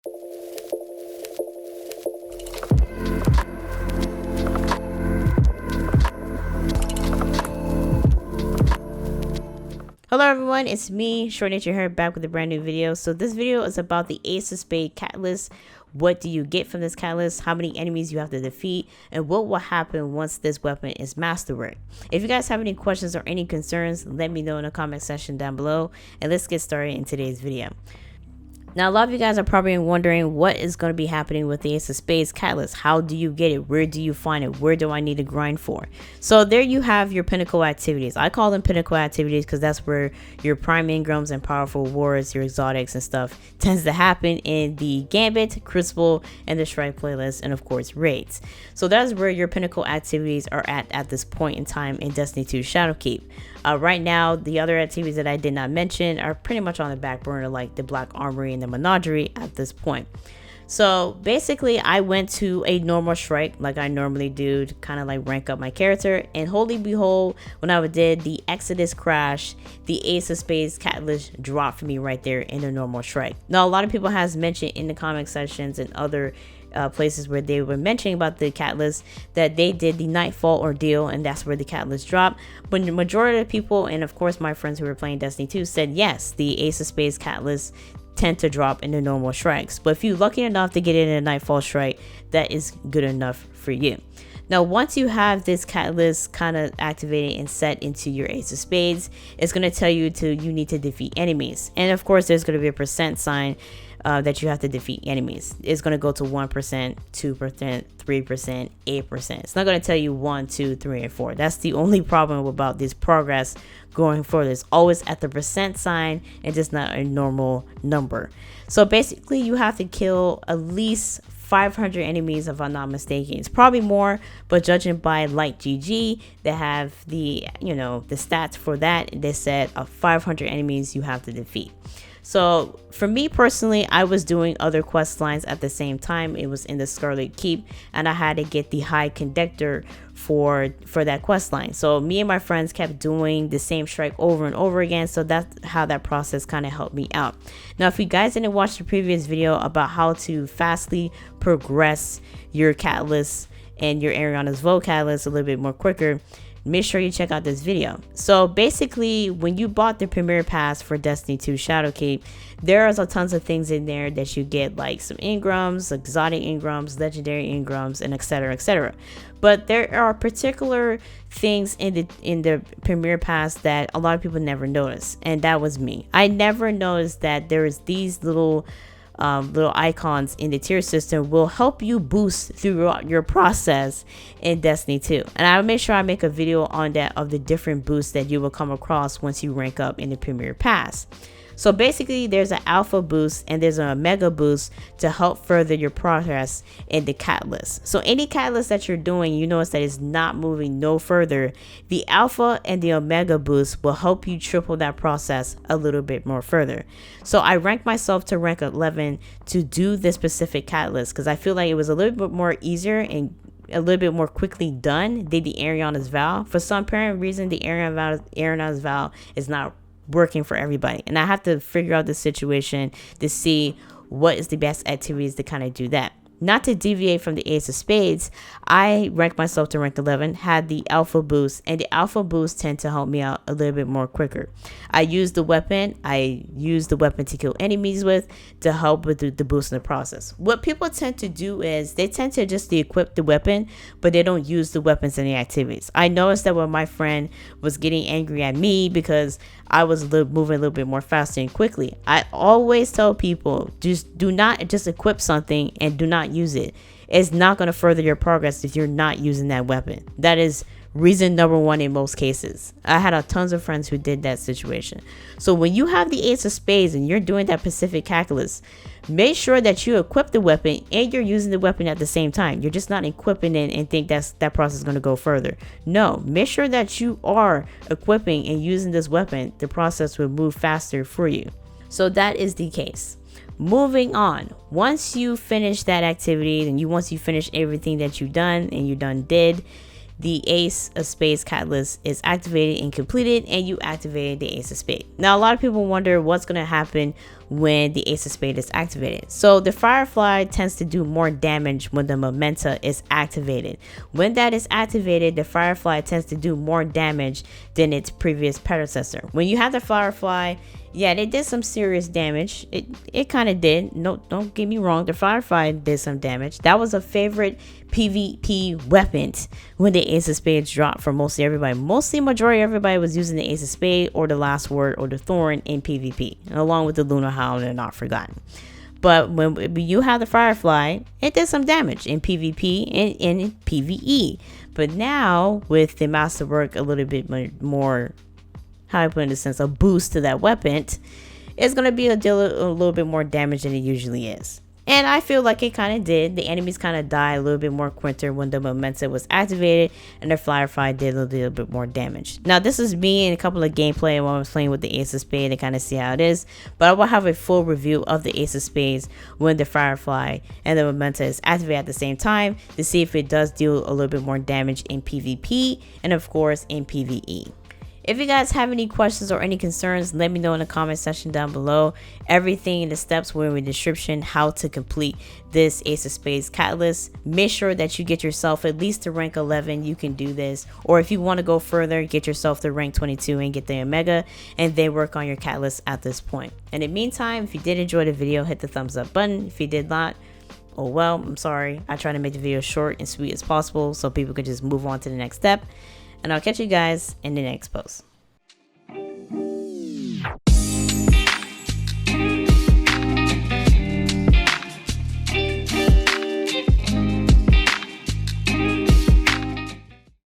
Hello everyone, it's me, ShortNature here, back with a brand new video. So this video is about the Ace of Spades Catalyst. What do you get from this catalyst, how many enemies you have to defeat, and what will happen once this weapon is Masterworked. If you guys have any questions or any concerns, let me know in the comment section down below, and let's get started in today's video. Now, a lot of you guys are probably wondering what is going to be happening with the Ace of Spades Catalyst. How do you get it? Where do you find it? Where do I need to grind for? So there you have your pinnacle activities. I call them pinnacle activities because that's where your prime engrams and powerful wards, your exotics and stuff tends to happen in the Gambit, Crucible, and the Strike playlist, and of course raids. So that's where your pinnacle activities are at this point in time in Destiny 2 Shadowkeep. Right now, the other activities that I did not mention are pretty much on the back burner, like the Black Armory and the Menagerie at this point. So basically, I went to a normal strike like I normally do to kind of like rank up my character, and holy behold, when I did the Exodus crash, the Ace of Spades Catalyst dropped for me right there in the normal strike. Now, a lot of people has mentioned in the comment sections and other places where they were mentioning about the catalyst that they did the Nightfall ordeal, and that's where the catalyst dropped. But the majority of the people, and of course my friends who were playing Destiny 2, said yes, the Ace of Spades catalyst tend to drop in the normal strikes. But if you're lucky enough to get it in a Nightfall strike, that is good enough for you. Now, once you have this catalyst kind of activated and set into your Ace of Spades, it's going to tell you you need to defeat enemies. And of course, there's going to be a percent sign that you have to defeat enemies. It's going to go to 1%, 2%, 3%, 8%. It's not going to tell you 1, 2, 3, and 4. That's the only problem about this progress going forward. It's always at the percent sign and just not a normal number. So basically, you have to kill at least 500 enemies, if I'm not mistaken. It's probably more, but judging by Light GG, they have the the stats for that. They said 500 enemies you have to defeat. So for me personally, I was doing other quest lines at the same time. It was in the Scarlet Keep, and I had to get the High Conductor for that quest line. So me and my friends kept doing the same strike over and over again. So that's how that process kind of helped me out. Now, if you guys didn't watch the previous video about how to fastly progress your catalyst and your Ariana's Vote catalyst a little bit more quicker, make sure you check out this video. So basically, when you bought the Premier Pass for Destiny 2 Shadowkeep, there are tons of things in there that you get, like some engrams, exotic engrams, legendary engrams, and etc, etc. But there are particular things in the Premier Pass that a lot of people never notice, and that was me. I never noticed that there is these little icons in the tier system will help you boost throughout your process in Destiny 2, and I'll make sure I make a video on that, of the different boosts that you will come across once you rank up in the Premier Pass. So basically, there's an alpha boost and there's an omega boost to help further your progress in the catalyst. So any catalyst that you're doing, you notice that is not moving no further, the alpha and the omega boost will help you triple that process a little bit more further. So I ranked myself to rank 11 to do this specific catalyst because I feel like it was a little bit more easier and a little bit more quickly done than the Ariana's Vow. For some apparent reason, the Ariana's Vow is not working for everybody, and I have to figure out the situation to see what is the best activities to kind of do that. Not to deviate from the Ace of Spades, I ranked myself to rank 11, had the alpha boost, and the alpha boost tend to help me out a little bit more quicker. I use the weapon to kill enemies with to help with the boost in the process. What people tend to do is they tend to just equip the weapon, but they don't use the weapons in the activities. I noticed that when my friend was getting angry at me because I was moving a little bit more faster and quickly, I always tell people, just do not just equip something and do not use it. It's not going to further your progress if you're not using that weapon. That is reason number one in most cases. I had tons of friends who did that situation. So when you have the Ace of Spades and you're doing that Pacific Catalyst, make sure that you equip the weapon and you're using the weapon at the same time. You're just not equipping it and think that process is going to go further. No, make sure that you are equipping and using this weapon. The process will move faster for you. So that is the case. Moving on, once you finish that activity and once you finish everything that you've done and did, the Ace of Spades Catalyst is activated and completed, and you activated the Ace of Spades. Now, a lot of people wonder what's going to happen when the Ace of Spades is activated. So the Firefly tends to do more damage when the Memento is activated. When that is activated, the Firefly tends to do more damage than its previous predecessor. When you have the Firefly, yeah, they did some serious damage. It kind of did. No, don't get me wrong. The Firefly did some damage. That was a favorite PvP weapon when the Ace of Spades dropped for mostly everybody. Mostly majority of everybody was using the Ace of Spades or the Last Word or the Thorn in PvP, along with the Lunar Howl and Not Forgotten. But when you have the Firefly, it did some damage in PvP and in PvE. But now with the Masterwork a little bit more, how I put it in a sense, a boost to that weapon, it's going to be a little bit more damage than it usually is. And I feel like it kind of did. The enemies kind of died a little bit more quicker when the Memento was activated, and the Firefly did a little bit more damage. Now, this is me and a couple of gameplay when I was playing with the Ace of Spades to kind of see how it is. But I will have a full review of the Ace of Spades when the Firefly and the Memento is activated at the same time to see if it does deal a little bit more damage in PvP and, of course, in PvE. If you guys have any questions or any concerns, let me know in the comment section down below. Everything in the steps were in the description how to complete this Ace of Spades Catalyst. Make sure that you get yourself at least to rank 11. You can do this. Or if you want to go further, get yourself to rank 22 and get the Omega, and then work on your Catalyst at this point. In the meantime, if you did enjoy the video, hit the thumbs up button. If you did not, oh well, I'm sorry. I try to make the video short and sweet as possible so people could just move on to the next step. And I'll catch you guys in the next post.